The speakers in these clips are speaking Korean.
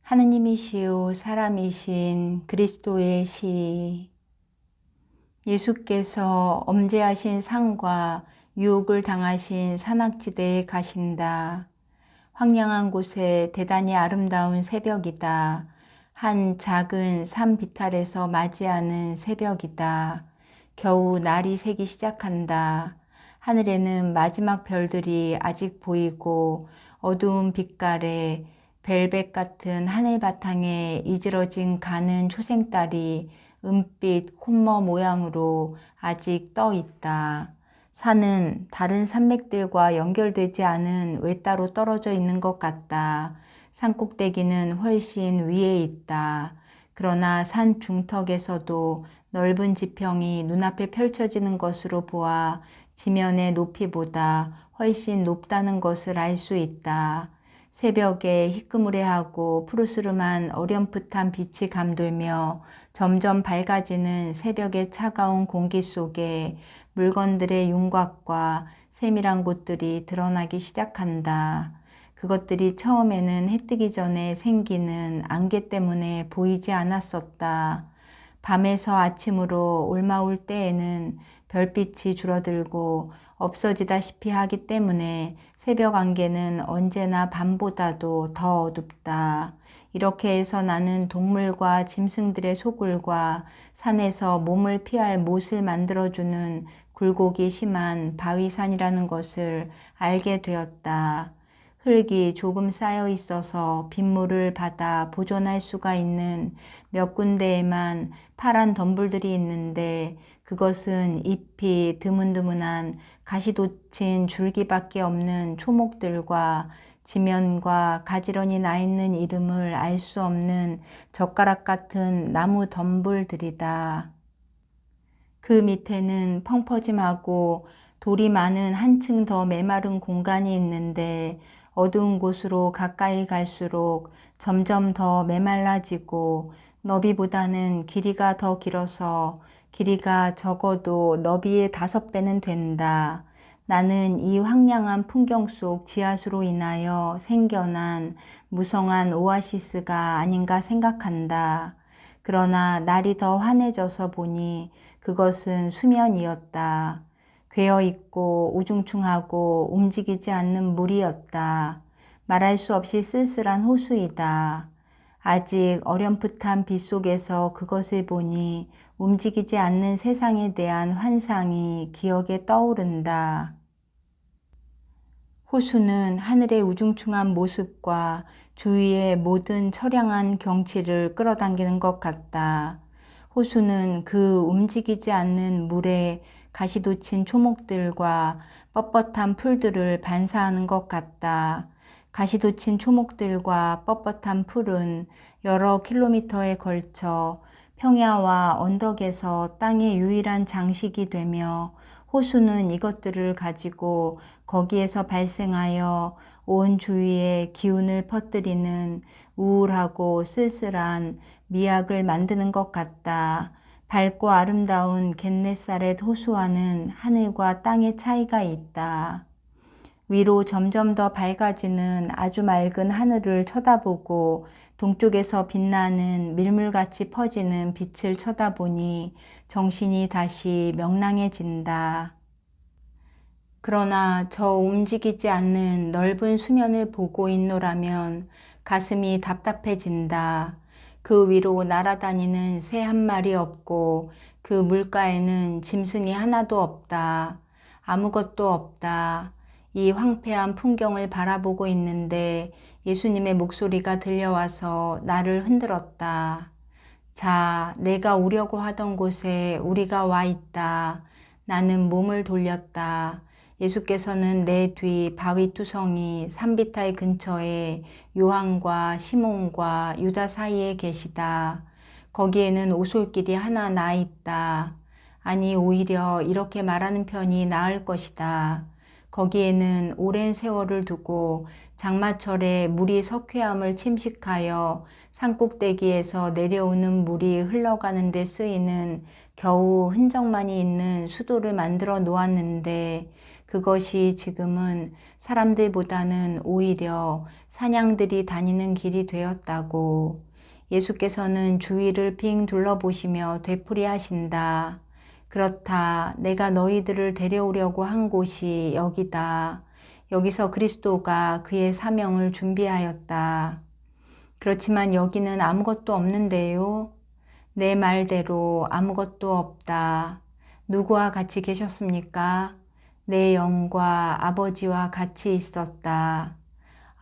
하느님이시요 사람이신 그리스도의 시. 예수께서 엄제하신 산과 유혹을 당하신 산악지대에 가신다. 황량한 곳에 대단히 아름다운 새벽이다. 한 작은 산 비탈에서 맞이하는 새벽이다. 겨우 날이 새기 시작한다. 하늘에는 마지막 별들이 아직 보이고 어두운 빛깔에 벨벳 같은 하늘 바탕에 이지러진 가는 초생달이 은빛 콧머 모양으로 아직 떠 있다. 산은 다른 산맥들과 연결되지 않은 외따로 떨어져 있는 것 같다. 산 꼭대기는 훨씬 위에 있다. 그러나 산 중턱에서도 넓은 지평이 눈앞에 펼쳐지는 것으로 보아 지면의 높이보다 훨씬 높다는 것을 알 수 있다. 새벽에 희끄무레하고 푸르스름한 어렴풋한 빛이 감돌며 점점 밝아지는 새벽의 차가운 공기 속에 물건들의 윤곽과 세밀한 곳들이 드러나기 시작한다. 그것들이 처음에는 해 뜨기 전에 생기는 안개 때문에 보이지 않았었다. 밤에서 아침으로 올마올 때에는 별빛이 줄어들고 없어지다시피 하기 때문에 새벽 안개는 언제나 밤보다도 더 어둡다. 이렇게 해서 나는 동물과 짐승들의 소굴과 산에서 몸을 피할 못을 만들어주는 굴곡이 심한 바위산이라는 것을 알게 되었다. 흙이 조금 쌓여 있어서 빗물을 받아 보존할 수가 있는 몇 군데에만 파란 덤불들이 있는데 그것은 잎이 드문드문한 가시돋친 줄기밖에 없는 초목들과 지면과 가지런히 나 있는 이름을 알 수 없는 젓가락 같은 나무 덤불들이다. 그 밑에는 펑퍼짐하고 돌이 많은 한층 더 메마른 공간이 있는데 어두운 곳으로 가까이 갈수록 점점 더 메말라지고 너비보다는 길이가 더 길어서 길이가 적어도 너비의 5배는 된다. 나는 이 황량한 풍경 속 지하수로 인하여 생겨난 무성한 오아시스가 아닌가 생각한다. 그러나 날이 더 환해져서 보니 그것은 수면이었다. 괴어있고 우중충하고 움직이지 않는 물이었다. 말할 수 없이 쓸쓸한 호수이다. 아직 어렴풋한 빛 속에서 그것을 보니 움직이지 않는 세상에 대한 환상이 기억에 떠오른다. 호수는 하늘의 우중충한 모습과 주위의 모든 처량한 경치를 끌어당기는 것 같다. 호수는 그 움직이지 않는 물에 가시돋친 초목들과 뻣뻣한 풀들을 반사하는 것 같다. 가시돋친 초목들과 뻣뻣한 풀은 여러 킬로미터에 걸쳐 평야와 언덕에서 땅의 유일한 장식이 되며 호수는 이것들을 가지고 거기에서 발생하여 온 주위에 기운을 퍼뜨리는 우울하고 쓸쓸한 미학을 만드는 것 같다. 밝고 아름다운 겟네사렛 호수와는 하늘과 땅의 차이가 있다. 위로 점점 더 밝아지는 아주 맑은 하늘을 쳐다보고 동쪽에서 빛나는 밀물같이 퍼지는 빛을 쳐다보니 정신이 다시 명랑해진다. 그러나 저 움직이지 않는 넓은 수면을 보고 있노라면 가슴이 답답해진다. 그 위로 날아다니는 새 한 마리 없고 그 물가에는 짐승이 하나도 없다. 아무것도 없다. 이 황폐한 풍경을 바라보고 있는데 예수님의 목소리가 들려와서 나를 흔들었다. 자, 내가 오려고 하던 곳에 우리가 와 있다. 나는 몸을 돌렸다. 예수께서는 내 뒤 바위투성이 산비탈 근처에 요한과 시몬과 유다 사이에 계시다. 거기에는 오솔길이 하나 나 있다. 아니, 오히려 이렇게 말하는 편이 나을 것이다. 거기에는 오랜 세월을 두고 장마철에 물이 석회암을 침식하여 산꼭대기에서 내려오는 물이 흘러가는 데 쓰이는 겨우 흔적만이 있는 수도를 만들어 놓았는데 그것이 지금은 사람들보다는 오히려 사냥들이 다니는 길이 되었다고. 예수께서는 주위를 빙 둘러보시며 되풀이하신다. 그렇다. 내가 너희들을 데려오려고 한 곳이 여기다. 여기서 그리스도가 그의 사명을 준비하였다. 그렇지만 여기는 아무것도 없는데요. 내 말대로 아무것도 없다. 누구와 같이 계셨습니까? 내 영과 아버지와 같이 있었다.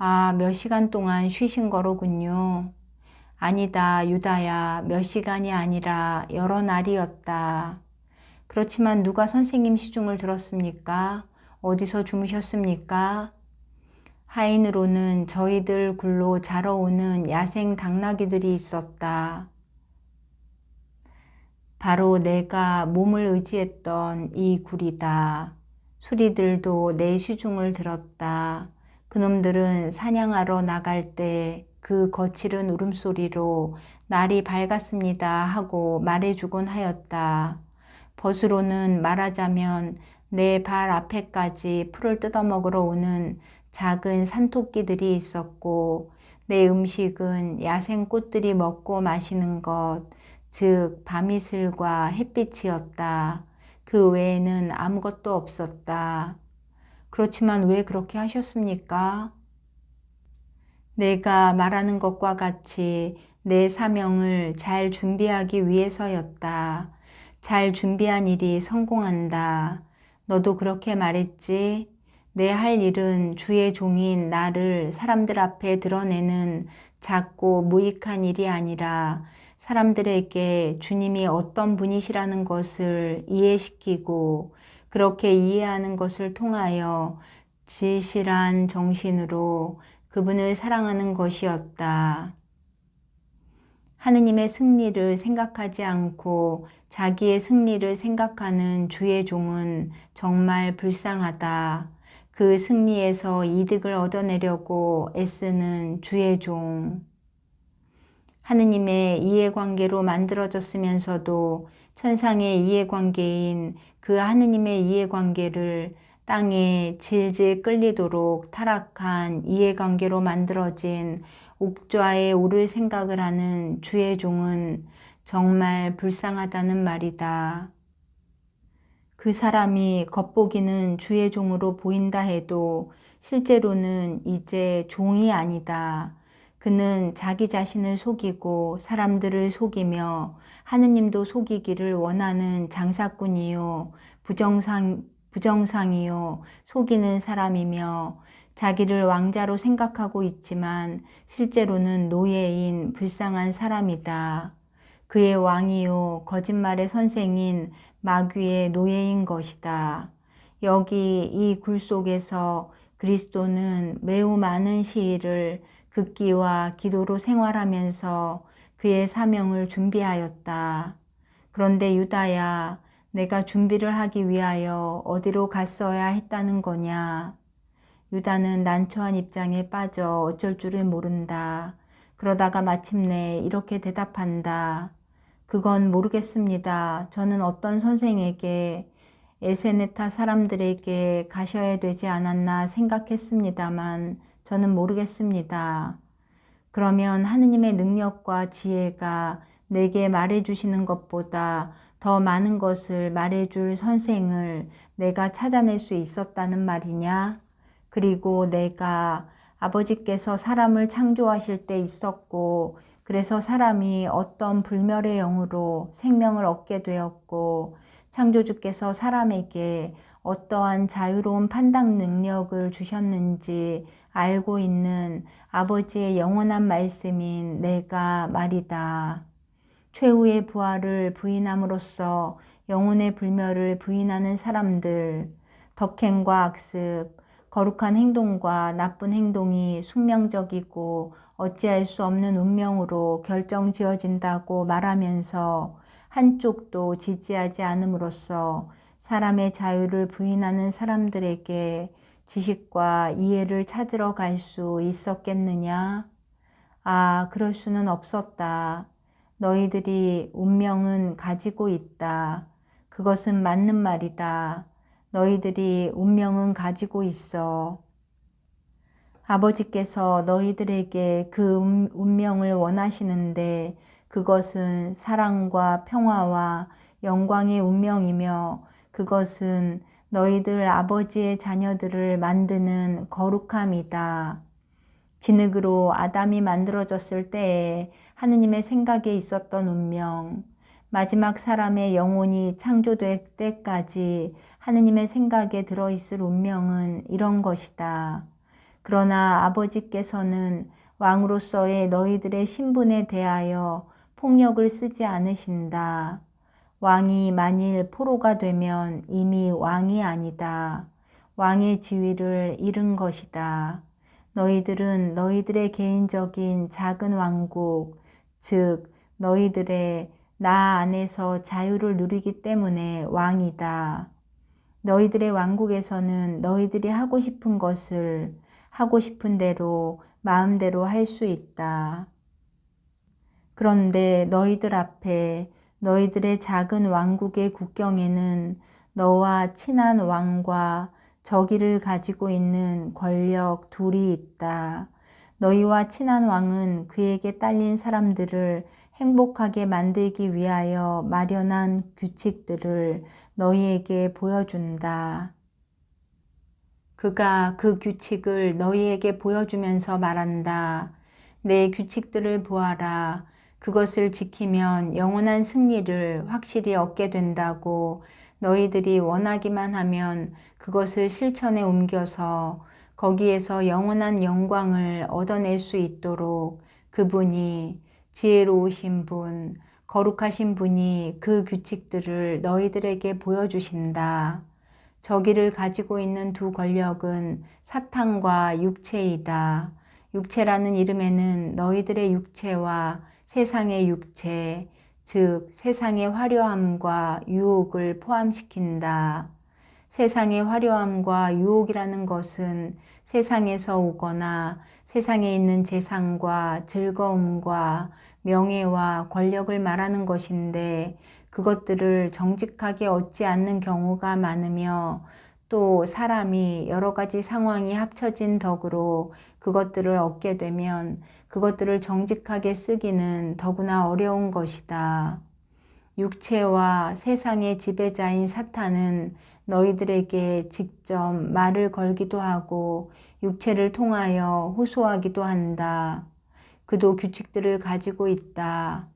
아, 몇 시간 동안 쉬신 거로군요. 아니다, 유다야. 몇 시간이 아니라 여러 날이었다. 그렇지만 누가 선생님 시중을 들었습니까? 어디서 주무셨습니까? 하인으로는 저희들 굴로 자러 오는 야생 당나귀들이 있었다. 바로 내가 몸을 의지했던 이 굴이다. 수리들도 내 시중을 들었다. 그놈들은 사냥하러 나갈 때 그 거칠은 울음소리로 날이 밝았습니다 하고 말해주곤 하였다. 벗으로는 말하자면 내 발 앞에까지 풀을 뜯어먹으러 오는 작은 산토끼들이 있었고, 내 음식은 야생 꽃들이 먹고 마시는 것, 즉 밤이슬과 햇빛이었다. 그 외에는 아무것도 없었다. 그렇지만 왜 그렇게 하셨습니까? 내가 말하는 것과 같이 내 사명을 잘 준비하기 위해서였다. 잘 준비한 일이 성공한다. 너도 그렇게 말했지? 내 할 일은 주의 종인 나를 사람들 앞에 드러내는 작고 무익한 일이 아니라 사람들에게 주님이 어떤 분이시라는 것을 이해시키고, 그렇게 이해하는 것을 통하여 진실한 정신으로 그분을 사랑하는 것이었다. 하느님의 승리를 생각하지 않고 자기의 승리를 생각하는 주의 종은 정말 불쌍하다. 그 승리에서 이득을 얻어내려고 애쓰는 주의 종. 하느님의 이해관계로 만들어졌으면서도 천상의 이해관계인 그 하느님의 이해관계를 땅에 질질 끌리도록 타락한 이해관계로 만들어진 옥좌에 오를 생각을 하는 주의 종은 정말 불쌍하다는 말이다. 그 사람이 겉보기는 주의 종으로 보인다 해도 실제로는 이제 종이 아니다. 그는 자기 자신을 속이고 사람들을 속이며 하느님도 속이기를 원하는 장사꾼이요, 부정상이요, 속이는 사람이며 자기를 왕자로 생각하고 있지만 실제로는 노예인 불쌍한 사람이다. 그의 왕이요, 거짓말의 선생인 마귀의 노예인 것이다. 여기 이 굴 속에서 그리스도는 매우 많은 시일을 극기와 기도로 생활하면서 그의 사명을 준비하였다. 그런데 유다야, 내가 준비를 하기 위하여 어디로 갔어야 했다는 거냐? 유다는 난처한 입장에 빠져 어쩔 줄을 모른다. 그러다가 마침내 이렇게 대답한다. 그건 모르겠습니다. 저는 어떤 선생에게 에세네타 사람들에게 가셔야 되지 않았나 생각했습니다만 저는 모르겠습니다. 그러면 하느님의 능력과 지혜가 내게 말해주시는 것보다 더 많은 것을 말해줄 선생을 내가 찾아낼 수 있었다는 말이냐? 그리고 내가 아버지께서 사람을 창조하실 때 있었고, 그래서 사람이 어떤 불멸의 영으로 생명을 얻게 되었고, 창조주께서 사람에게 어떠한 자유로운 판단 능력을 주셨는지 알고 있는 아버지의 영원한 말씀인 내가 말이다. 최후의 부활을 부인함으로써 영혼의 불멸을 부인하는 사람들, 덕행과 악습, 거룩한 행동과 나쁜 행동이 숙명적이고 어찌할 수 없는 운명으로 결정지어진다고 말하면서 한쪽도 지지하지 않음으로써 사람의 자유를 부인하는 사람들에게 지식과 이해를 찾으러 갈 수 있었겠느냐? 아, 그럴 수는 없었다. 너희들이 운명은 가지고 있다. 그것은 맞는 말이다. 너희들이 운명은 가지고 있어. 아버지께서 너희들에게 그 운명을 원하시는데 그것은 사랑과 평화와 영광의 운명이며 그것은 너희들 아버지의 자녀들을 만드는 거룩함이다. 진흙으로 아담이 만들어졌을 때에 하느님의 생각에 있었던 운명, 마지막 사람의 영혼이 창조될 때까지 하느님의 생각에 들어있을 운명은 이런 것이다. 그러나 아버지께서는 왕으로서의 너희들의 신분에 대하여 폭력을 쓰지 않으신다. 왕이 만일 포로가 되면 이미 왕이 아니다. 왕의 지위를 잃은 것이다. 너희들은 너희들의 개인적인 작은 왕국, 즉 너희들의 나 안에서 자유를 누리기 때문에 왕이다. 너희들의 왕국에서는 너희들이 하고 싶은 것을 하고 싶은 대로 마음대로 할 수 있다. 그런데 너희들 앞에 너희들의 작은 왕국의 국경에는 너와 친한 왕과 저기를 가지고 있는 권력 둘이 있다. 너희와 친한 왕은 그에게 딸린 사람들을 행복하게 만들기 위하여 마련한 규칙들을 너희에게 보여준다. 그가 그 규칙을 너희에게 보여주면서 말한다. 내 규칙들을 보아라. 그것을 지키면 영원한 승리를 확실히 얻게 된다고 너희들이 원하기만 하면 그것을 실천에 옮겨서 거기에서 영원한 영광을 얻어낼 수 있도록 그분이 지혜로우신 분, 거룩하신 분이 그 규칙들을 너희들에게 보여주신다. 저기를 가지고 있는 두 권력은 사탄과 육체이다. 육체라는 이름에는 너희들의 육체와 세상의 육체, 즉 세상의 화려함과 유혹을 포함시킨다. 세상의 화려함과 유혹이라는 것은 세상에서 오거나 세상에 있는 재산과 즐거움과 명예와 권력을 말하는 것인데 그것들을 정직하게 얻지 않는 경우가 많으며 또 사람이 여러 가지 상황이 합쳐진 덕으로 그것들을 얻게 되면 그것들을 정직하게 쓰기는 더구나 어려운 것이다. 육체와 세상의 지배자인 사탄은 너희들에게 직접 말을 걸기도 하고 육체를 통하여 호소하기도 한다. 그도 규칙들을 가지고 있다.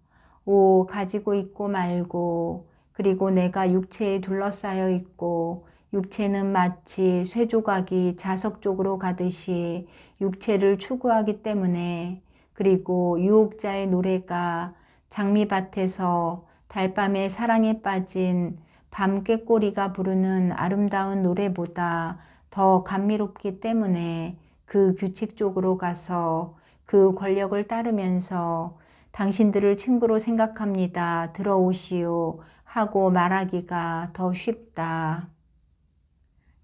가지고 있고 말고 그리고 내가 육체에 둘러싸여 있고 육체는 마치 쇠조각이 자석 쪽으로 가듯이 육체를 추구하기 때문에 그리고 유혹자의 노래가 장미밭에서 달밤에 사랑에 빠진 밤 꾀꼬리가 부르는 아름다운 노래보다 더 감미롭기 때문에 그 규칙 쪽으로 가서 그 권력을 따르면서 당신들을 친구로 생각합니다. 들어오시오 하고 말하기가 더 쉽다.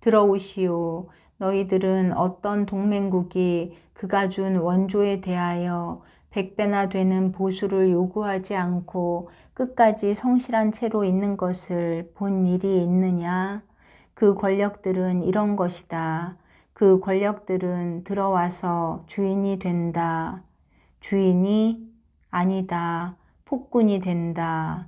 들어오시오. 너희들은 어떤 동맹국이 그가 준 원조에 대하여 100배나 되는 보수를 요구하지 않고 끝까지 성실한 채로 있는 것을 본 일이 있느냐? 그 권력들은 이런 것이다. 그 권력들은 들어와서 주인이 된다. 주인이 아니다. 폭군이 된다.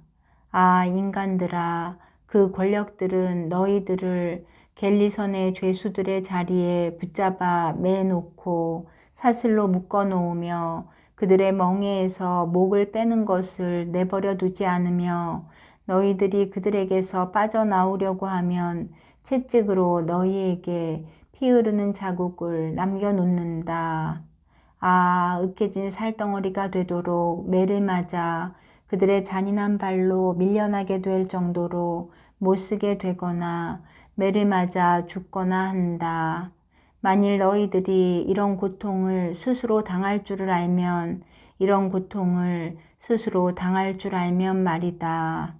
아, 인간들아, 그 권력들은 너희들을 갤리선의 죄수들의 자리에 붙잡아 매놓고 사슬로 묶어 놓으며 그들의 멍에에서 목을 빼는 것을 내버려 두지 않으며 너희들이 그들에게서 빠져나오려고 하면 채찍으로 너희에게 피 흐르는 자국을 남겨놓는다. 아, 으깨진 살덩어리가 되도록 매를 맞아 그들의 잔인한 발로 밀려나게 될 정도로 못쓰게 되거나 매를 맞아 죽거나 한다. 만일 너희들이 이런 고통을 스스로 당할 줄을 알면 이런 고통을 스스로 당할 줄 알면 말이다.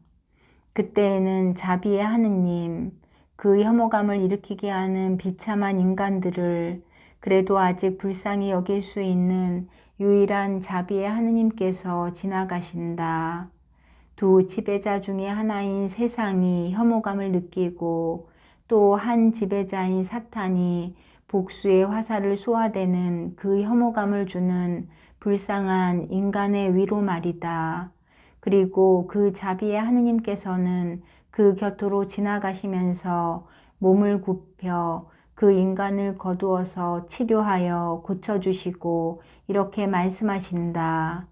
그때에는 자비의 하느님, 그 혐오감을 일으키게 하는 비참한 인간들을 그래도 아직 불쌍히 여길 수 있는 유일한 자비의 하느님께서 지나가신다. 두 지배자 중에 하나인 세상이 혐오감을 느끼고 또 한 지배자인 사탄이 복수의 화살을 쏘아대는 그 혐오감을 주는 불쌍한 인간의 위로 말이다. 그리고 그 자비의 하느님께서는 그 곁으로 지나가시면서 몸을 굽혀 그 인간을 거두어서 치료하여 고쳐주시고 이렇게 말씀하신다.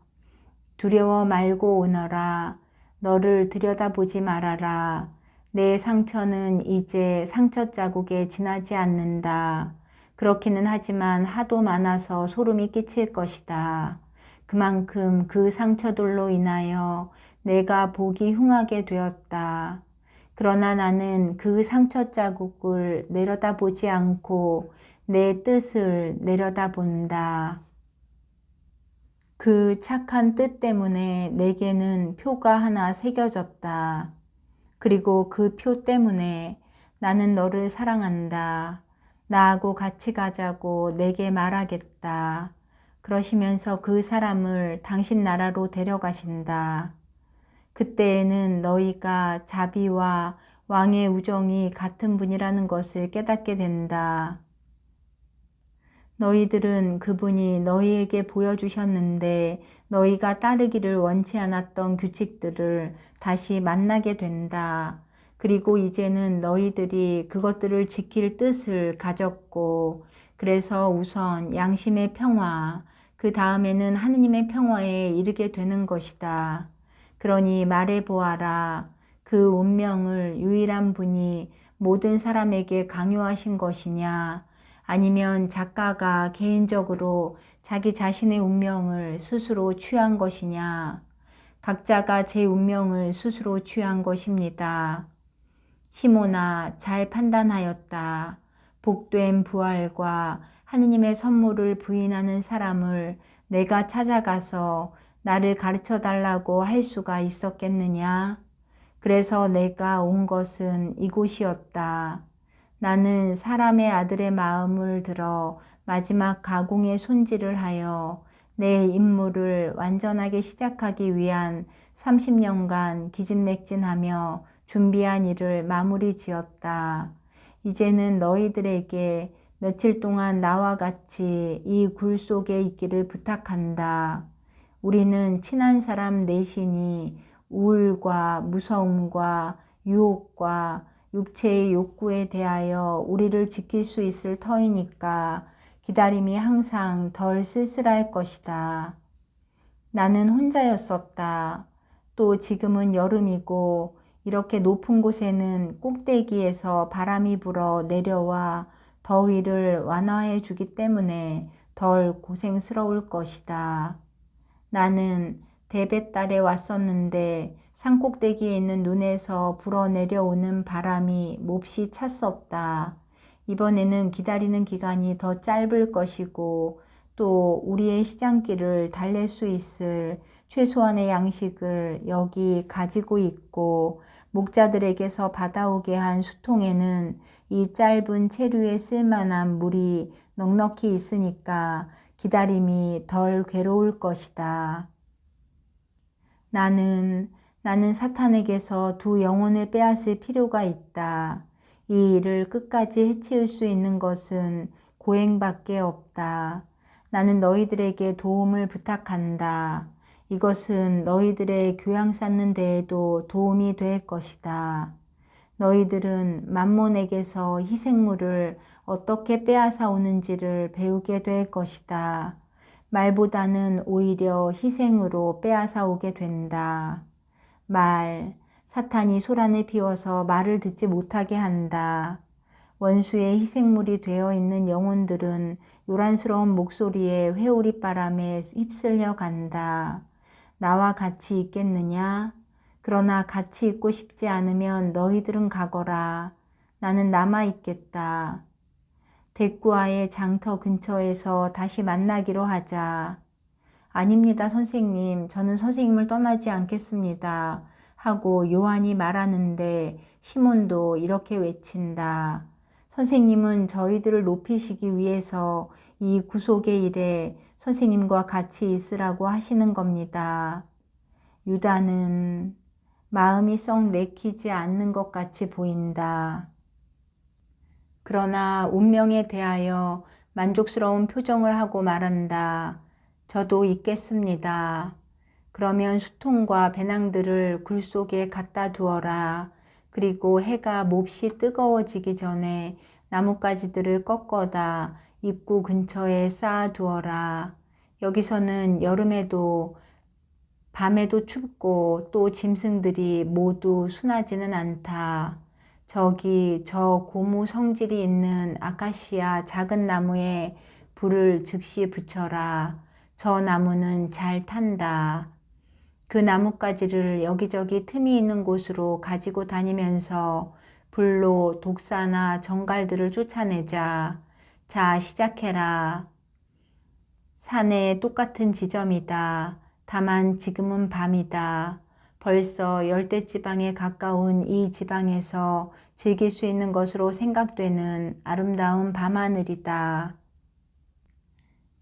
두려워 말고 오너라. 너를 들여다보지 말아라. 내 상처는 이제 상처 자국에 지나지 않는다. 그렇기는 하지만 하도 많아서 소름이 끼칠 것이다. 그만큼 그 상처들로 인하여 내가 보기 흉하게 되었다. 그러나 나는 그 상처 자국을 내려다보지 않고 내 뜻을 내려다본다. 그 착한 뜻 때문에 내게는 표가 하나 새겨졌다. 그리고 그 표 때문에 나는 너를 사랑한다. 나하고 같이 가자고 내게 말하겠다. 그러시면서 그 사람을 당신 나라로 데려가신다. 그때에는 너희가 자비와 왕의 우정이 같은 분이라는 것을 깨닫게 된다. 너희들은 그분이 너희에게 보여주셨는데 너희가 따르기를 원치 않았던 규칙들을 다시 만나게 된다. 그리고 이제는 너희들이 그것들을 지킬 뜻을 가졌고, 그래서 우선 양심의 평화, 그 다음에는 하느님의 평화에 이르게 되는 것이다. 그러니 말해보아라. 그 운명을 유일한 분이 모든 사람에게 강요하신 것이냐? 아니면 작가가 개인적으로 자기 자신의 운명을 스스로 취한 것이냐? 각자가 제 운명을 스스로 취한 것입니다. 시몬아, 잘 판단하였다. 복된 부활과 하느님의 선물을 부인하는 사람을 내가 찾아가서 나를 가르쳐 달라고 할 수가 있었겠느냐? 그래서 내가 온 것은 이곳이었다. 나는 사람의 아들의 마음을 들어 마지막 가공의 손질을 하여 내 임무를 완전하게 시작하기 위한 30년간 기진맥진하며 준비한 일을 마무리 지었다. 이제는 너희들에게 며칠 동안 나와 같이 이 굴 속에 있기를 부탁한다. 우리는 친한 사람 넷이니 우울과 무서움과 유혹과 육체의 욕구에 대하여 우리를 지킬 수 있을 터이니까 기다림이 항상 덜 쓸쓸할 것이다. 나는 혼자였었다. 또 지금은 여름이고 이렇게 높은 곳에는 꼭대기에서 바람이 불어 내려와 더위를 완화해 주기 때문에 덜 고생스러울 것이다. 나는 대뱃달에 왔었는데 산꼭대기에 있는 눈에서 불어내려오는 바람이 몹시 찼었다. 이번에는 기다리는 기간이 더 짧을 것이고 또 우리의 시장길을 달랠 수 있을 최소한의 양식을 여기 가지고 있고 목자들에게서 받아오게 한 수통에는 이 짧은 체류에 쓸만한 물이 넉넉히 있으니까 기다림이 덜 괴로울 것이다. 나는 사탄에게서 두 영혼을 빼앗을 필요가 있다. 이 일을 끝까지 해치울 수 있는 것은 고행밖에 없다. 나는 너희들에게 도움을 부탁한다. 이것은 너희들의 교양 쌓는 데에도 도움이 될 것이다. 너희들은 만몬에게서 희생물을 어떻게 빼앗아 오는지를 배우게 될 것이다. 말보다는 오히려 희생으로 빼앗아 오게 된다. 사탄이 소란을 피워서 말을 듣지 못하게 한다. 원수의 희생물이 되어 있는 영혼들은 요란스러운 목소리에 회오리 바람에 휩쓸려 간다. 나와 같이 있겠느냐? 그러나 같이 있고 싶지 않으면 너희들은 가거라. 나는 남아 있겠다. 대꾸아의 장터 근처에서 다시 만나기로 하자. 아닙니다, 선생님. 저는 선생님을 떠나지 않겠습니다. 하고 요한이 말하는데 시몬도 이렇게 외친다. 선생님은 저희들을 높이시기 위해서 이 구속의 일에 선생님과 같이 있으라고 하시는 겁니다. 유다는 마음이 썩 내키지 않는 것 같이 보인다. 그러나 운명에 대하여 만족스러운 표정을 하고 말한다. 저도 있겠습니다. 그러면 수통과 배낭들을 굴 속에 갖다 두어라. 그리고 해가 몹시 뜨거워지기 전에 나뭇가지들을 꺾어다 입구 근처에 쌓아 두어라. 여기서는 여름에도 밤에도 춥고 또 짐승들이 모두 순하지는 않다. 저기 저 고무 성질이 있는 아카시아 작은 나무에 불을 즉시 붙여라. 저 나무는 잘 탄다. 그 나뭇가지를 여기저기 틈이 있는 곳으로 가지고 다니면서 불로 독사나 정갈들을 쫓아내자. 자, 시작해라. 산에 똑같은 지점이다. 다만 지금은 밤이다. 벌써 열대지방에 가까운 이 지방에서 즐길 수 있는 것으로 생각되는 아름다운 밤하늘이다.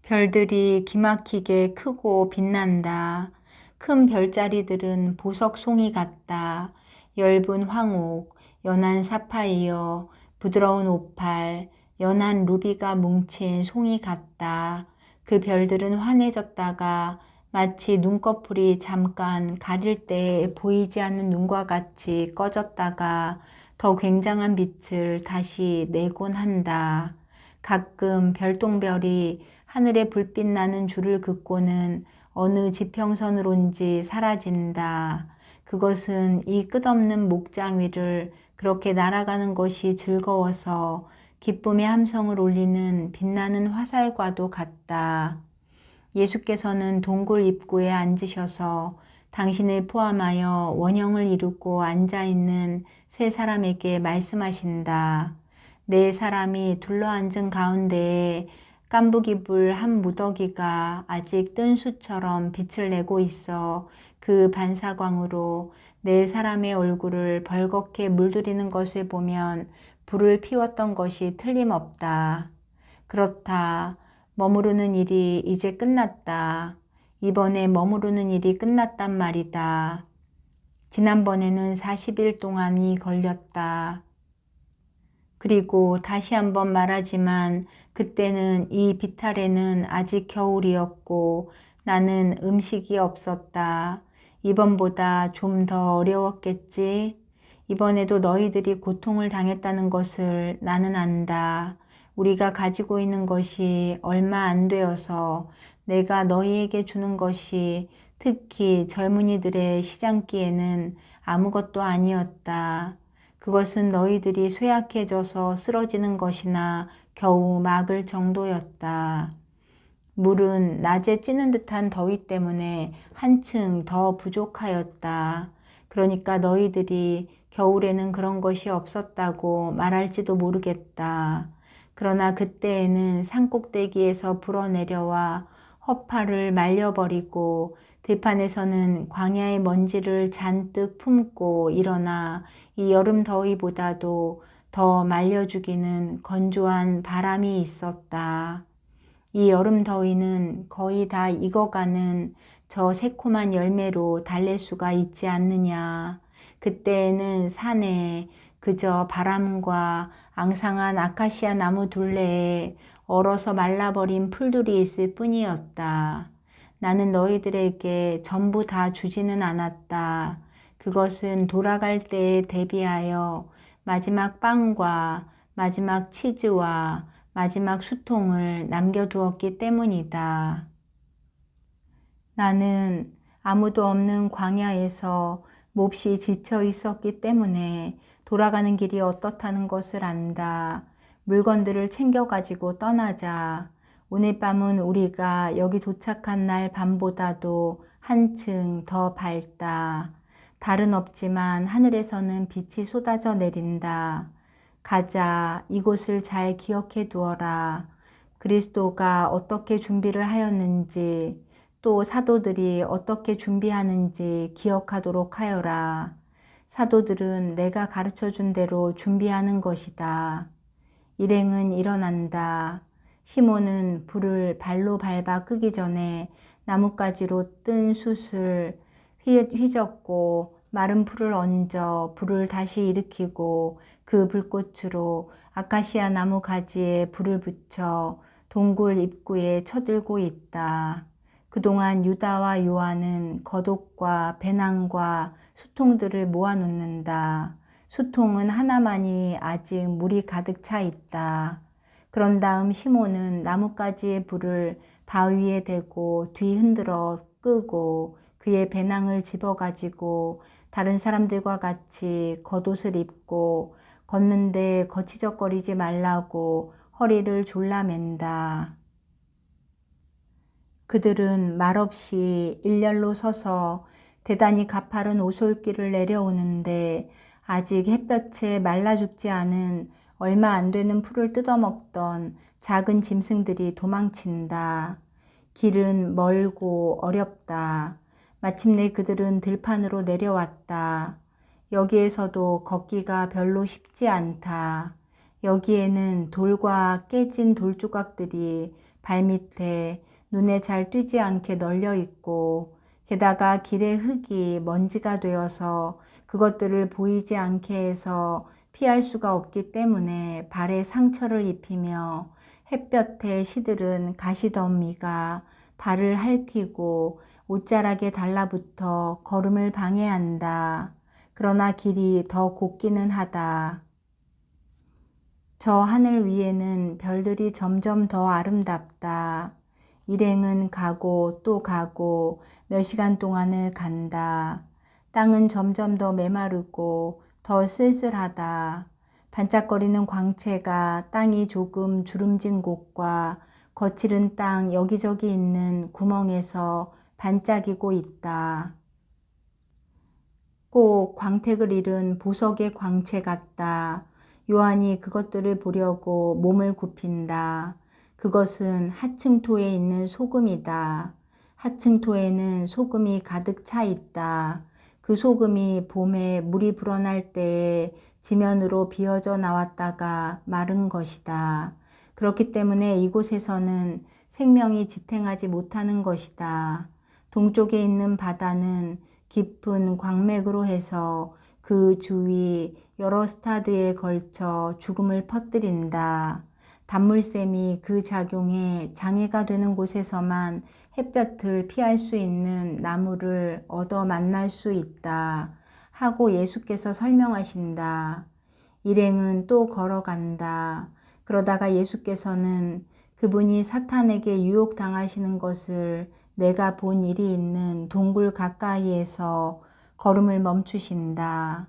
별들이 기막히게 크고 빛난다. 큰 별자리들은 보석 송이 같다. 엷은 황옥, 연한 사파이어, 부드러운 오팔, 연한 루비가 뭉친 송이 같다. 그 별들은 환해졌다가 마치 눈꺼풀이 잠깐 가릴 때 보이지 않는 눈과 같이 꺼졌다가 더 굉장한 빛을 다시 내곤 한다. 가끔 별똥별이 하늘에 불빛 나는 줄을 긋고는 어느 지평선으론지 사라진다. 그것은 이 끝없는 목장 위를 그렇게 날아가는 것이 즐거워서 기쁨의 함성을 올리는 빛나는 화살과도 같다. 예수께서는 동굴 입구에 앉으셔서 당신을 포함하여 원형을 이루고 앉아있는 세 사람에게 말씀하신다. 네 사람이 둘러앉은 가운데에 깐부기불 한 무더기가 아직 뜬 수처럼 빛을 내고 있어 그 반사광으로 네 사람의 얼굴을 벌겋게 물들이는 것을 보면 불을 피웠던 것이 틀림없다. 그렇다. 머무르는 일이 이제 끝났다. 이번에 머무르는 일이 끝났단 말이다. 지난번에는 40일 동안이 걸렸다. 그리고 다시 한번 말하지만 그때는 이 비탈에는 아직 겨울이었고 나는 음식이 없었다. 이번보다 좀 더 어려웠겠지? 이번에도 너희들이 고통을 당했다는 것을 나는 안다. 우리가 가지고 있는 것이 얼마 안 되어서 내가 너희에게 주는 것이 특히 젊은이들의 시장기에는 아무것도 아니었다. 그것은 너희들이 쇠약해져서 쓰러지는 것이나 겨우 막을 정도였다. 물은 낮에 찌는 듯한 더위 때문에 한층 더 부족하였다. 그러니까 너희들이 겨울에는 그런 것이 없었다고 말할지도 모르겠다. 그러나 그때에는 산꼭대기에서 불어내려와 허파를 말려버리고 들판에서는 광야의 먼지를 잔뜩 품고 일어나 이 여름 더위보다도 더 말려 죽이는 건조한 바람이 있었다. 이 여름 더위는 거의 다 익어가는 저 새콤한 열매로 달랠 수가 있지 않느냐. 그때에는 산에 그저 바람과 앙상한 아카시아 나무 둘레에 얼어서 말라버린 풀들이 있을 뿐이었다. 나는 너희들에게 전부 다 주지는 않았다. 그것은 돌아갈 때에 대비하여 마지막 빵과 마지막 치즈와 마지막 수통을 남겨두었기 때문이다. 나는 아무도 없는 광야에서 몹시 지쳐 있었기 때문에 돌아가는 길이 어떻다는 것을 안다. 물건들을 챙겨가지고 떠나자. 오늘 밤은 우리가 여기 도착한 날 밤보다도 한층 더 밝다. 달은 없지만 하늘에서는 빛이 쏟아져 내린다. 가자. 이곳을 잘 기억해 두어라. 그리스도가 어떻게 준비를 하였는지 또 사도들이 어떻게 준비하는지 기억하도록 하여라. 사도들은 내가 가르쳐 준 대로 준비하는 것이다. 일행은 일어난다. 시몬은 불을 발로 밟아 끄기 전에 나뭇가지로 뜬 숯을 휘젓고 마른 풀을 얹어 불을 다시 일으키고 그 불꽃으로 아카시아 나무 가지에 불을 붙여 동굴 입구에 쳐들고 있다. 그동안 유다와 요한은 겉옷과 배낭과 수통들을 모아놓는다. 수통은 하나만이 아직 물이 가득 차 있다. 그런 다음 시몬은 나뭇가지의 불을 바위에 대고 뒤 흔들어 끄고 그의 배낭을 집어가지고 다른 사람들과 같이 겉옷을 입고 걷는데 거치적거리지 말라고 허리를 졸라맨다. 그들은 말없이 일렬로 서서 대단히 가파른 오솔길을 내려오는데 아직 햇볕에 말라 죽지 않은 얼마 안 되는 풀을 뜯어먹던 작은 짐승들이 도망친다. 길은 멀고 어렵다. 마침내 그들은 들판으로 내려왔다. 여기에서도 걷기가 별로 쉽지 않다. 여기에는 돌과 깨진 돌조각들이 발밑에 눈에 잘 띄지 않게 널려 있고 게다가 길의 흙이 먼지가 되어서 그것들을 보이지 않게 해서 피할 수가 없기 때문에 발에 상처를 입히며 햇볕에 시들은 가시더미가 발을 핥히고 옷자락에 달라붙어 걸음을 방해한다. 그러나 길이 더 곱기는 하다. 저 하늘 위에는 별들이 점점 더 아름답다. 일행은 가고 또 가고 몇 시간 동안을 간다. 땅은 점점 더 메마르고 더 쓸쓸하다. 반짝거리는 광채가 땅이 조금 주름진 곳과 거칠은 땅 여기저기 있는 구멍에서 반짝이고 있다. 꼭 광택을 잃은 보석의 광채 같다. 요한이 그것들을 보려고 몸을 굽힌다. 그것은 하층토에 있는 소금이다. 하층토에는 소금이 가득 차 있다. 그 소금이 봄에 물이 불어날 때에 지면으로 비어져 나왔다가 마른 것이다. 그렇기 때문에 이곳에서는 생명이 지탱하지 못하는 것이다. 동쪽에 있는 바다는 깊은 광맥으로 해서 그 주위 여러 스타드에 걸쳐 죽음을 퍼뜨린다. 단물샘이 그 작용에 장애가 되는 곳에서만 햇볕을 피할 수 있는 나무를 얻어 만날 수 있다. 하고 예수께서 설명하신다. 일행은 또 걸어간다. 그러다가 예수께서는 그분이 사탄에게 유혹당하시는 것을 내가 본 일이 있는 동굴 가까이에서 걸음을 멈추신다.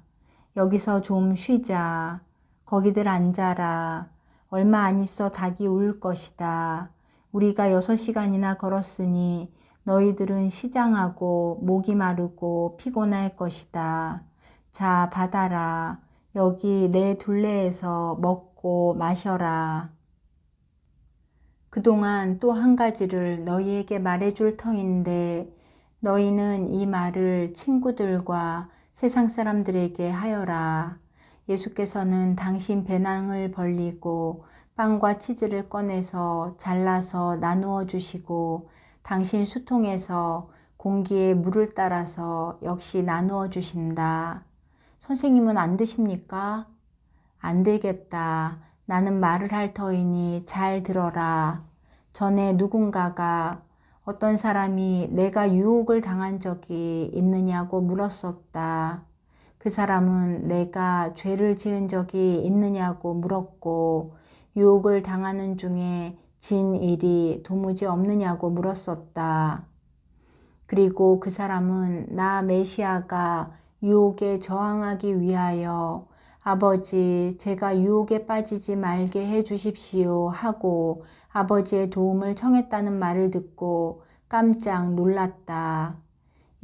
여기서 좀 쉬자. 거기들 앉아라. 얼마 안 있어 닭이 울 것이다. 우리가 6시간이나 걸었으니 너희들은 시장하고 목이 마르고 피곤할 것이다. 자, 받아라. 여기 내 둘레에서 먹고 마셔라. 그동안 또 한 가지를 너희에게 말해줄 터인데 너희는 이 말을 친구들과 세상 사람들에게 하여라. 예수께서는 당신 배낭을 벌리고 빵과 치즈를 꺼내서 잘라서 나누어 주시고 당신 수통에서 공기에 물을 따라서 역시 나누어 주신다. 선생님은 안 드십니까? 안 되겠다. 나는 말을 할 터이니 잘 들어라. 전에 누군가가 어떤 사람이 내가 유혹을 당한 적이 있느냐고 물었었다. 그 사람은 내가 죄를 지은 적이 있느냐고 물었고 유혹을 당하는 중에 진 일이 도무지 없느냐고 물었었다. 그리고 그 사람은 나 메시아가 유혹에 저항하기 위하여 아버지, 제가 유혹에 빠지지 말게 해 주십시오 하고 아버지의 도움을 청했다는 말을 듣고 깜짝 놀랐다.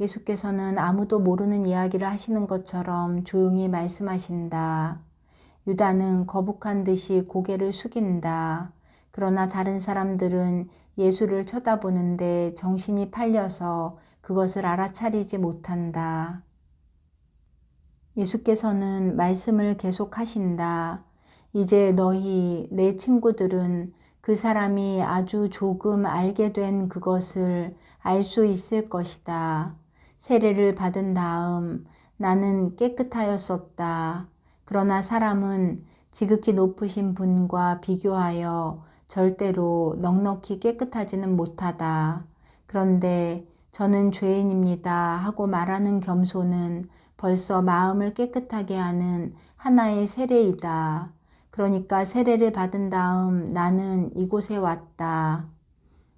예수께서는 아무도 모르는 이야기를 하시는 것처럼 조용히 말씀하신다. 유다는 거북한 듯이 고개를 숙인다. 그러나 다른 사람들은 예수를 쳐다보는데 정신이 팔려서 그것을 알아차리지 못한다. 예수께서는 말씀을 계속하신다. 이제 너희 내 친구들은 그 사람이 아주 조금 알게 된 그것을 알 수 있을 것이다. 세례를 받은 다음 나는 깨끗하였었다. 그러나 사람은 지극히 높으신 분과 비교하여 절대로 넉넉히 깨끗하지는 못하다. 그런데 저는 죄인입니다 하고 말하는 겸손은 벌써 마음을 깨끗하게 하는 하나의 세례이다. 그러니까 세례를 받은 다음 나는 이곳에 왔다.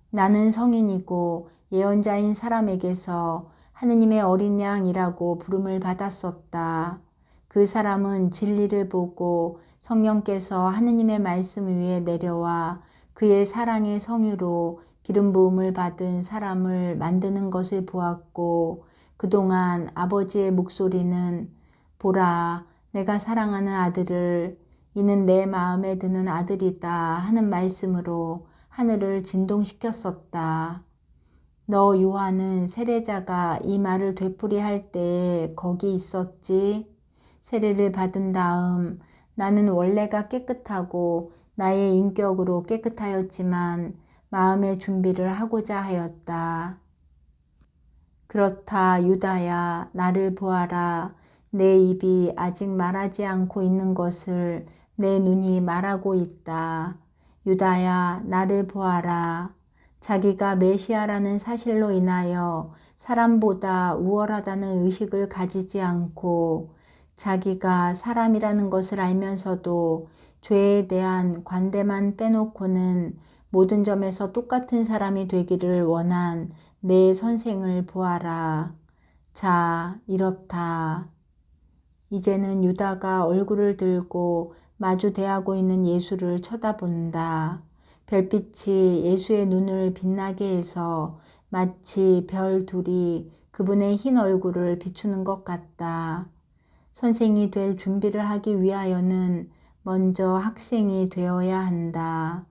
나는 성인이고 예언자인 사람에게서 하느님의 어린 양이라고 부름을 받았었다. 그 사람은 진리를 보고 성령께서 하느님의 말씀 위에 내려와 그의 사랑의 성유로 기름 부음을 받은 사람을 만드는 것을 보았고, 그동안 아버지의 목소리는 보라, 내가 사랑하는 아들을, 이는 내 마음에 드는 아들이다 하는 말씀으로 하늘을 진동시켰었다. 너 요한은 세례자가 이 말을 되풀이할 때에 거기 있었지? 세례를 받은 다음 나는 원래가 깨끗하고 나의 인격으로 깨끗하였지만 마음의 준비를 하고자 하였다. 그렇다 유다야, 나를 보아라. 내 입이 아직 말하지 않고 있는 것을 내 눈이 말하고 있다. 유다야, 나를 보아라. 자기가 메시아라는 사실로 인하여 사람보다 우월하다는 의식을 가지지 않고 자기가 사람이라는 것을 알면서도 죄에 대한 관대만 빼놓고는 모든 점에서 똑같은 사람이 되기를 원한 내 선생을 보아라. 자, 이렇다. 이제는 유다가 얼굴을 들고 마주 대하고 있는 예수를 쳐다본다. 별빛이 예수의 눈을 빛나게 해서 마치 별 둘이 그분의 흰 얼굴을 비추는 것 같다. 선생이 될 준비를 하기 위하여는 먼저 학생이 되어야 한다.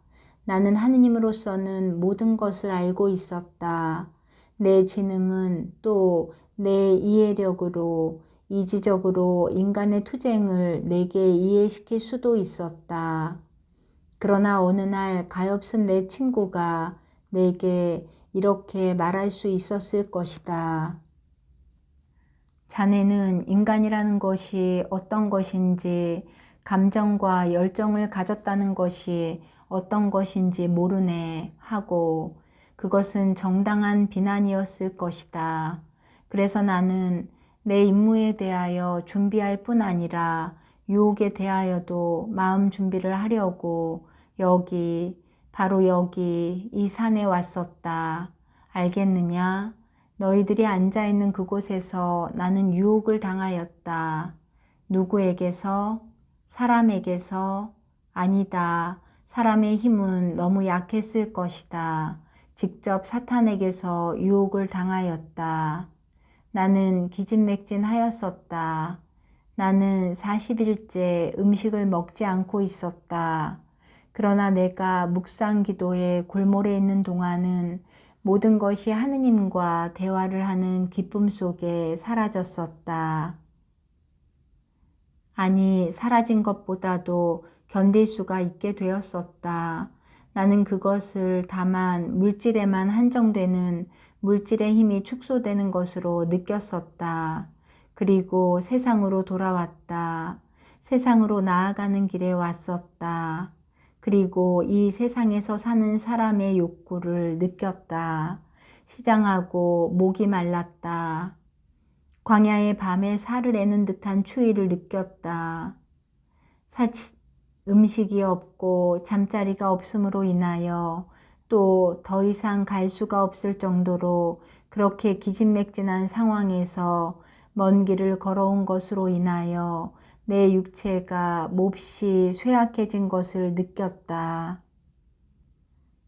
나는 하느님으로서는 모든 것을 알고 있었다. 내 지능은 또 내 이해력으로 이지적으로 인간의 투쟁을 내게 이해시킬 수도 있었다. 그러나 어느 날 가엾은 내 친구가 내게 이렇게 말할 수 있었을 것이다. 자네는 인간이라는 것이 어떤 것인지, 감정과 열정을 가졌다는 것이 어떤 것인지 모르네 하고, 그것은 정당한 비난이었을 것이다. 그래서 나는 내 임무에 대하여 준비할 뿐 아니라 유혹에 대하여도 마음 준비를 하려고 여기, 바로 여기 이 산에 왔었다. 알겠느냐? 너희들이 앉아있는 그곳에서 나는 유혹을 당하였다. 누구에게서? 사람에게서? 아니다. 사람의 힘은 너무 약했을 것이다. 직접 사탄에게서 유혹을 당하였다. 나는 기진맥진하였었다. 나는 40일째 음식을 먹지 않고 있었다. 그러나 내가 묵상 기도에 골몰해 있는 동안은 모든 것이 하느님과 대화를 하는 기쁨 속에 사라졌었다. 아니, 사라진 것보다도 견딜 수가 있게 되었었다. 나는 그것을 다만 물질에만 한정되는 물질의 힘이 축소되는 것으로 느꼈었다. 그리고 세상으로 돌아왔다. 세상으로 나아가는 길에 왔었다. 그리고 이 세상에서 사는 사람의 욕구를 느꼈다. 시장하고 목이 말랐다. 광야의 밤에 살을 애는 듯한 추위를 느꼈다. 음식이 없고 잠자리가 없음으로 인하여 또 더 이상 갈 수가 없을 정도로 그렇게 기진맥진한 상황에서 먼 길을 걸어온 것으로 인하여 내 육체가 몹시 쇠약해진 것을 느꼈다.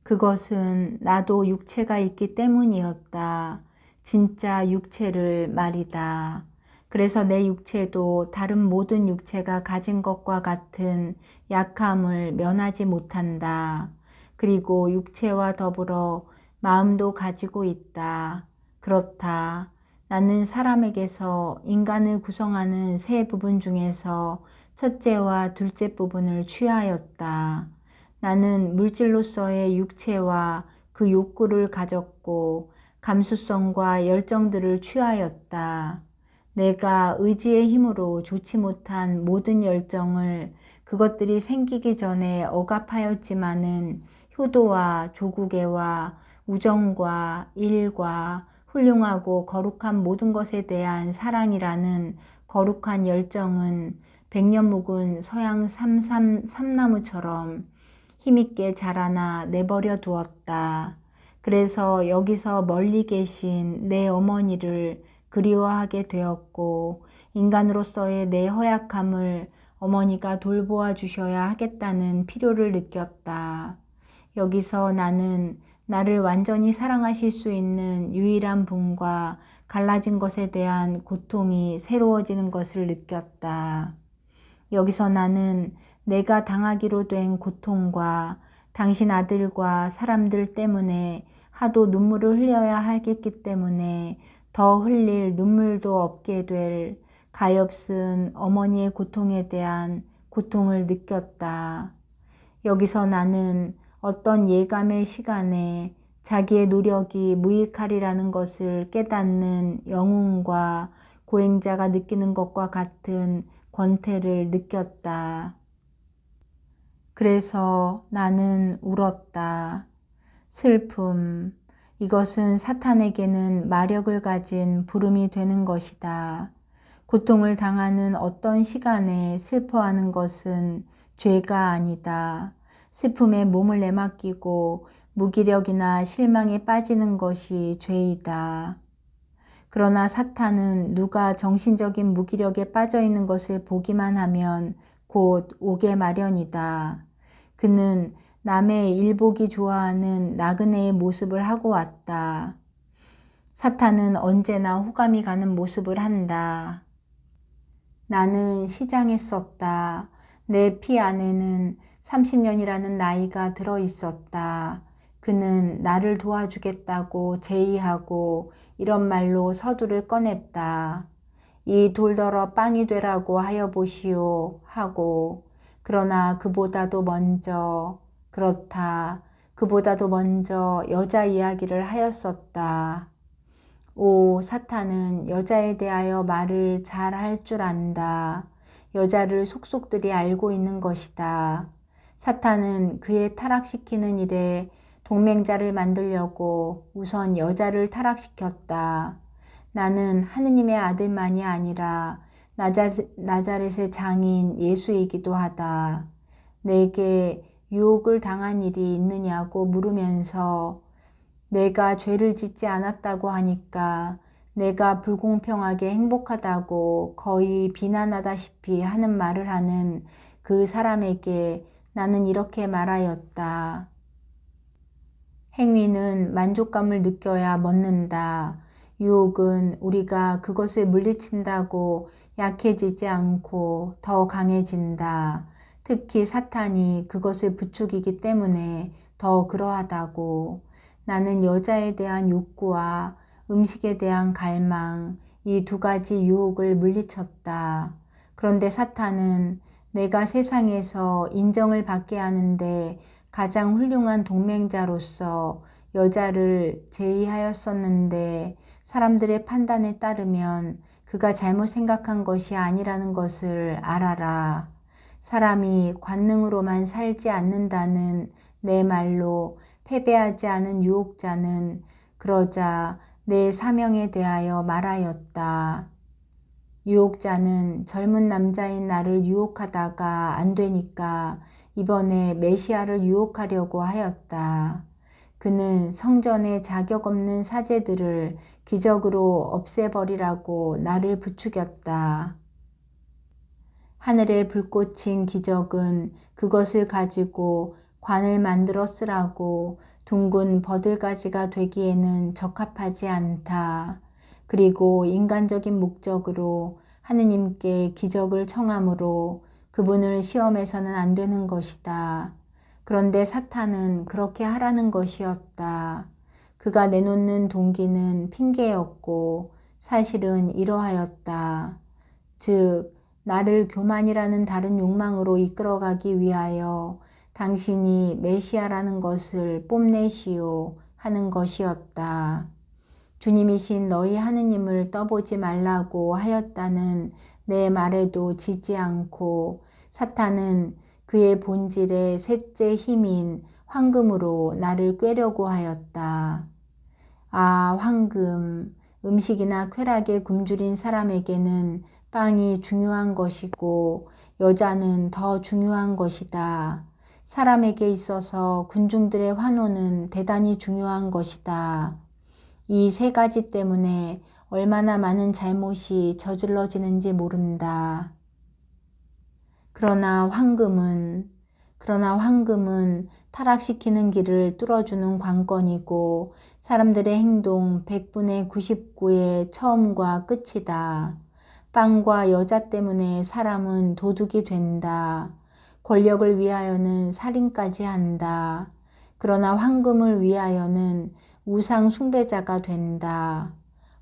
그것은 나도 육체가 있기 때문이었다. 진짜 육체를 말이다. 그래서 내 육체도 다른 모든 육체가 가진 것과 같은 약함을 면하지 못한다. 그리고 육체와 더불어 마음도 가지고 있다. 그렇다. 나는 사람에게서 인간을 구성하는 세 부분 중에서 첫째와 둘째 부분을 취하였다. 나는 물질로서의 육체와 그 욕구를 가졌고 감수성과 열정들을 취하였다. 내가 의지의 힘으로 좋지 못한 모든 열정을 그것들이 생기기 전에 억압하였지만은 효도와 조국애와 우정과 일과 훌륭하고 거룩한 모든 것에 대한 사랑이라는 거룩한 열정은 백년 묵은 서양 삼나무처럼 힘있게 자라나 내버려 두었다. 그래서 여기서 멀리 계신 내 어머니를 그리워하게 되었고 인간으로서의 내 허약함을 어머니가 돌보아 주셔야 하겠다는 필요를 느꼈다. 여기서 나는 나를 완전히 사랑하실 수 있는 유일한 분과 갈라진 것에 대한 고통이 새로워지는 것을 느꼈다. 여기서 나는 내가 당하기로 된 고통과 당신 아들과 사람들 때문에 하도 눈물을 흘려야 하겠기 때문에 더 흘릴 눈물도 없게 될 가엾은 어머니의 고통에 대한 고통을 느꼈다. 여기서 나는 어떤 예감의 시간에 자기의 노력이 무익하리라는 것을 깨닫는 영웅과 고행자가 느끼는 것과 같은 권태를 느꼈다. 그래서 나는 울었다. 슬픔. 이것은 사탄에게는 마력을 가진 부름이 되는 것이다. 고통을 당하는 어떤 시간에 슬퍼하는 것은 죄가 아니다. 슬픔에 몸을 내맡기고 무기력이나 실망에 빠지는 것이 죄이다. 그러나 사탄은 누가 정신적인 무기력에 빠져 있는 것을 보기만 하면 곧 오게 마련이다. 그는 남의 일보기 좋아하는 나그네의 모습을 하고 왔다. 사탄은 언제나 호감이 가는 모습을 한다. 나는 시장했었다. 내 피 안에는 30년이라는 나이가 들어 있었다. 그는 나를 도와주겠다고 제의하고 이런 말로 서두를 꺼냈다. 이 돌더러 빵이 되라고 하여 보시오 하고 그러나 그보다도 먼저 그렇다. 그보다도 먼저 여자 이야기를 하였었다. 오, 사탄은 여자에 대하여 말을 잘 할 줄 안다. 여자를 속속들이 알고 있는 것이다. 사탄은 그의 타락시키는 일에 동맹자를 만들려고 우선 여자를 타락시켰다. 나는 하느님의 아들만이 아니라 나자렛의 장인 예수이기도 하다. 내게 유혹을 당한 일이 있느냐고 물으면서 내가 죄를 짓지 않았다고 하니까 내가 불공평하게 행복하다고 거의 비난하다시피 하는 말을 하는 그 사람에게 나는 이렇게 말하였다. 행위는 만족감을 느껴야 멎는다. 유혹은 우리가 그것을 물리친다고 약해지지 않고 더 강해진다. 특히 사탄이 그것을 부추기기 때문에 더 그러하다고. 나는 여자에 대한 욕구와 음식에 대한 갈망, 이 두 가지 유혹을 물리쳤다. 그런데 사탄은 내가 세상에서 인정을 받게 하는데 가장 훌륭한 동맹자로서 여자를 제의하였었는데 사람들의 판단에 따르면 그가 잘못 생각한 것이 아니라는 것을 알아라. 사람이 관능으로만 살지 않는다는 내 말로 패배하지 않은 유혹자는 그러자 내 사명에 대하여 말하였다. 유혹자는 젊은 남자인 나를 유혹하다가 안 되니까 이번에 메시아를 유혹하려고 하였다. 그는 성전의 자격 없는 사제들을 기적으로 없애버리라고 나를 부추겼다. 하늘에 불꽃인 기적은 그것을 가지고 관을 만들어 쓰라고 둥근 버들가지가 되기에는 적합하지 않다. 그리고 인간적인 목적으로 하느님께 기적을 청함으로 그분을 시험해서는 안 되는 것이다. 그런데 사탄은 그렇게 하라는 것이었다. 그가 내놓는 동기는 핑계였고 사실은 이러하였다. 즉 나를 교만이라는 다른 욕망으로 이끌어가기 위하여 당신이 메시아라는 것을 뽐내시오 하는 것이었다. 주님이신 너희 하느님을 떠보지 말라고 하였다는 내 말에도 지지 않고 사탄은 그의 본질의 셋째 힘인 황금으로 나를 꿰려고 하였다. 아, 황금. 음식이나 쾌락에 굶주린 사람에게는 빵이 중요한 것이고 여자는 더 중요한 것이다. 사람에게 있어서 군중들의 환호는 대단히 중요한 것이다. 이 세 가지 때문에 얼마나 많은 잘못이 저질러지는지 모른다. 그러나 황금은 타락시키는 길을 뚫어주는 관건이고 사람들의 행동 100분의 99의 처음과 끝이다. 빵과 여자 때문에 사람은 도둑이 된다. 권력을 위하여는 살인까지 한다. 그러나 황금을 위하여는 우상 숭배자가 된다.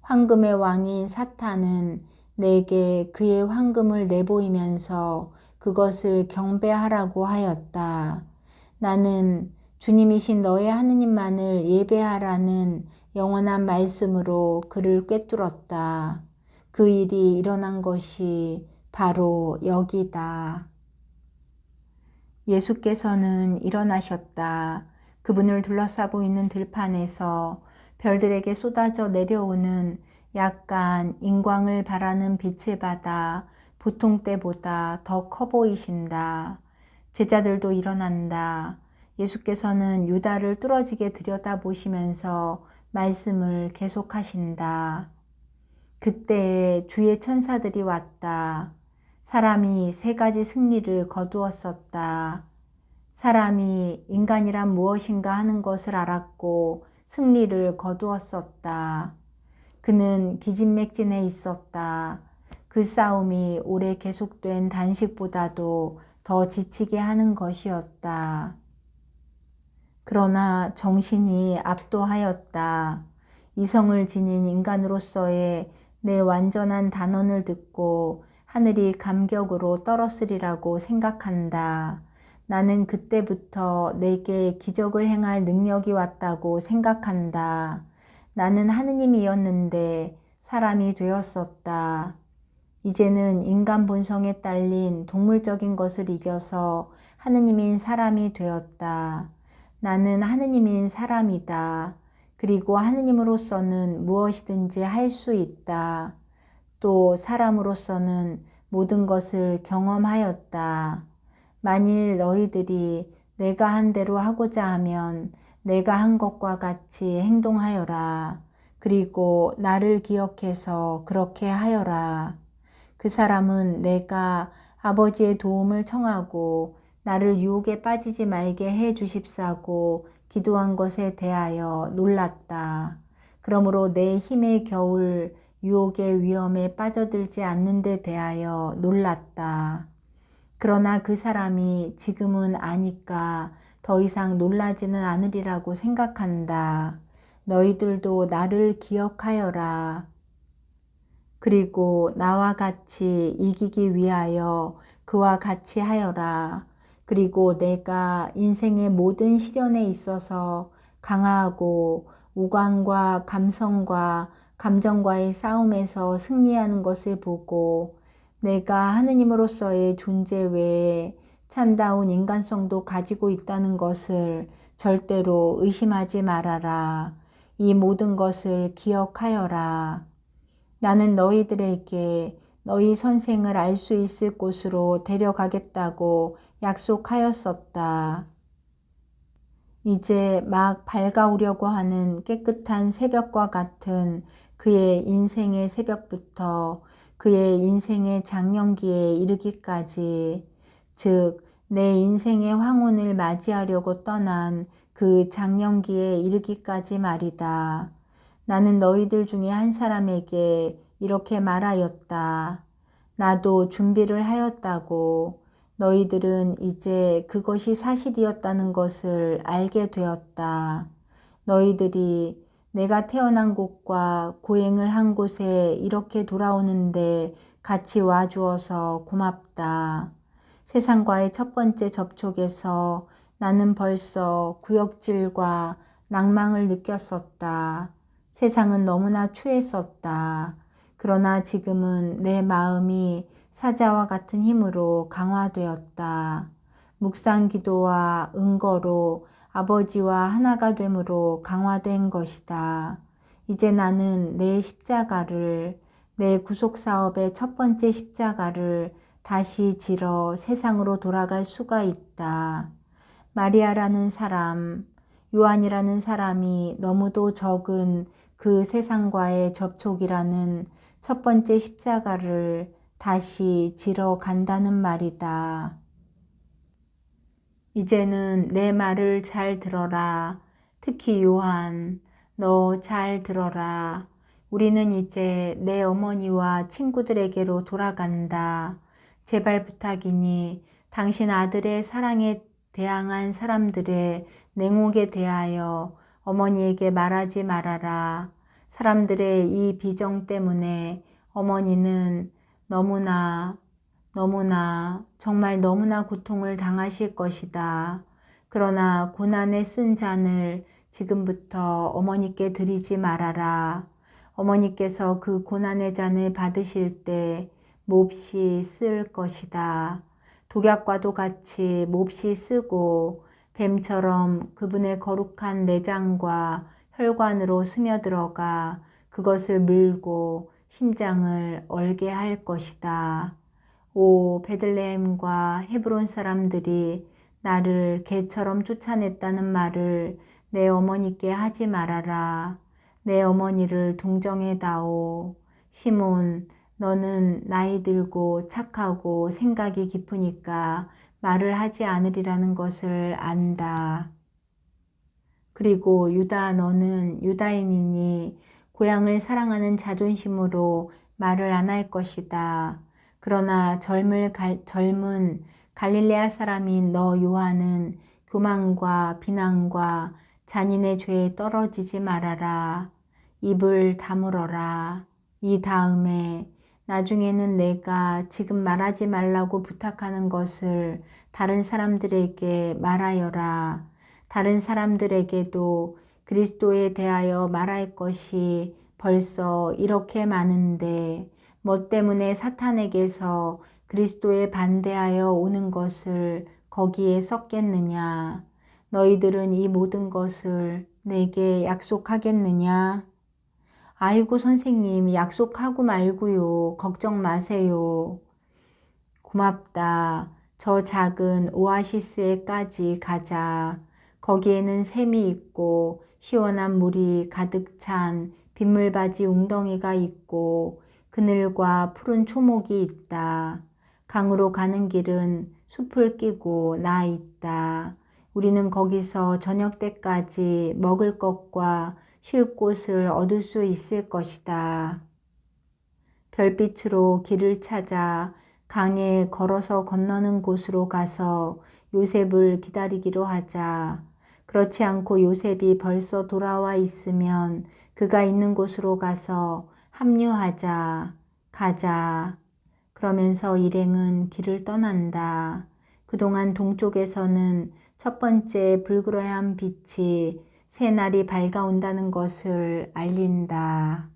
황금의 왕인 사탄은 내게 그의 황금을 내보이면서 그것을 경배하라고 하였다. 나는 주님이신 너의 하느님만을 예배하라는 영원한 말씀으로 그를 꿰뚫었다. 그 일이 일어난 것이 바로 여기다. 예수께서는 일어나셨다. 그분을 둘러싸고 있는 들판에서 별들에게 쏟아져 내려오는 약간 인광을 바라는 빛을 받아 보통 때보다 더 커 보이신다. 제자들도 일어난다. 예수께서는 유다를 뚫어지게 들여다보시면서 말씀을 계속하신다. 그때에 주의 천사들이 왔다. 사람이 세 가지 승리를 거두었었다. 사람이 인간이란 무엇인가 하는 것을 알았고 승리를 거두었었다. 그는 기진맥진해 있었다. 그 싸움이 오래 계속된 단식보다도 더 지치게 하는 것이었다. 그러나 정신이 압도하였다. 이성을 지닌 인간으로서의 내 완전한 단언을 듣고 하늘이 감격으로 떨었으리라고 생각한다. 나는 그때부터 내게 기적을 행할 능력이 왔다고 생각한다. 나는 하느님이었는데 사람이 되었었다. 이제는 인간 본성에 딸린 동물적인 것을 이겨서 하느님인 사람이 되었다. 나는 하느님인 사람이다. 그리고 하느님으로서는 무엇이든지 할 수 있다. 또 사람으로서는 모든 것을 경험하였다. 만일 너희들이 내가 한 대로 하고자 하면 내가 한 것과 같이 행동하여라. 그리고 나를 기억해서 그렇게 하여라. 그 사람은 내가 아버지의 도움을 청하고 나를 유혹에 빠지지 말게 해 주십사고 기도한 것에 대하여 놀랐다. 그러므로 내 힘의 겨울 유혹의 위험에 빠져들지 않는 데 대하여 놀랐다. 그러나 그 사람이 지금은 아니까 더 이상 놀라지는 않으리라고 생각한다. 너희들도 나를 기억하여라. 그리고 나와 같이 이기기 위하여 그와 같이 하여라. 그리고 내가 인생의 모든 시련에 있어서 강하고 오감과 감성과 감정과의 싸움에서 승리하는 것을 보고 내가 하느님으로서의 존재 외에 참다운 인간성도 가지고 있다는 것을 절대로 의심하지 말아라. 이 모든 것을 기억하여라. 나는 너희들에게 너희 선생을 알 수 있을 곳으로 데려가겠다고 약속하였었다. 이제 막 밝아오려고 하는 깨끗한 새벽과 같은 그의 인생의 새벽부터 그의 인생의 장년기에 이르기까지, 즉 내 인생의 황혼을 맞이하려고 떠난 그 장년기에 이르기까지 말이다. 나는 너희들 중에 한 사람에게 이렇게 말하였다. 나도 준비를 하였다고. 너희들은 이제 그것이 사실이었다는 것을 알게 되었다. 너희들이 내가 태어난 곳과 고행을 한 곳에 이렇게 돌아오는데 같이 와주어서 고맙다. 세상과의 첫 번째 접촉에서 나는 벌써 구역질과 낭망을 느꼈었다. 세상은 너무나 추했었다. 그러나 지금은 내 마음이 사자와 같은 힘으로 강화되었다. 묵상 기도와 은거로 아버지와 하나가 됨으로 강화된 것이다. 이제 나는 내 십자가를, 내 구속 사업의 첫 번째 십자가를 다시 지러 세상으로 돌아갈 수가 있다. 마리아라는 사람, 요한이라는 사람이 너무도 적은 그 세상과의 접촉이라는 첫 번째 십자가를 다시 지러 간다는 말이다. 이제는 내 말을 잘 들어라. 특히 요한, 너 잘 들어라. 우리는 이제 내 어머니와 친구들에게로 돌아간다. 제발 부탁이니 당신 아들의 사랑에 대항한 사람들의 냉혹에 대하여 어머니에게 말하지 말아라. 사람들의 이 비정 때문에 어머니는 너무나 정말 너무나 고통을 당하실 것이다. 그러나 고난에 쓴 잔을 지금부터 어머니께 드리지 말아라. 어머니께서 그 고난의 잔을 받으실 때 몹시 쓸 것이다. 독약과도 같이 몹시 쓰고 뱀처럼 그분의 거룩한 내장과 혈관으로 스며들어가 그것을 물고 심장을 얼게 할 것이다. 오 베들레헴과 헤브론 사람들이 나를 개처럼 쫓아냈다는 말을 내 어머니께 하지 말아라. 내 어머니를 동정해다오. 시몬, 너는 나이 들고 착하고 생각이 깊으니까 말을 하지 않으리라는 것을 안다. 그리고 유다, 너는 유다인이니 고향을 사랑하는 자존심으로 말을 안 할 것이다. 그러나 젊은 갈릴레아 사람인 너 요한은 교만과 비난과 잔인의 죄에 떨어지지 말아라. 입을 다물어라. 이 다음에 나중에는 내가 지금 말하지 말라고 부탁하는 것을 다른 사람들에게 말하여라. 다른 사람들에게도 그리스도에 대하여 말할 것이 벌써 이렇게 많은데 뭐 때문에 사탄에게서 그리스도에 반대하여 오는 것을 거기에 섞겠느냐? 너희들은 이 모든 것을 내게 약속하겠느냐? 아이고 선생님 약속하고 말고요. 걱정 마세요. 고맙다. 저 작은 오아시스에까지 가자. 거기에는 샘이 있고 시원한 물이 가득 찬 빗물바지 웅덩이가 있고 그늘과 푸른 초목이 있다. 강으로 가는 길은 숲을 끼고 나 있다. 우리는 거기서 저녁 때까지 먹을 것과 쉴 곳을 얻을 수 있을 것이다. 별빛으로 길을 찾아 강에 걸어서 건너는 곳으로 가서 요셉을 기다리기로 하자. 그렇지 않고 요셉이 벌써 돌아와 있으면 그가 있는 곳으로 가서 합류하자. 가자. 그러면서 일행은 길을 떠난다. 그동안 동쪽에서는 첫 번째 불그레한 빛이 새날이 밝아온다는 것을 알린다.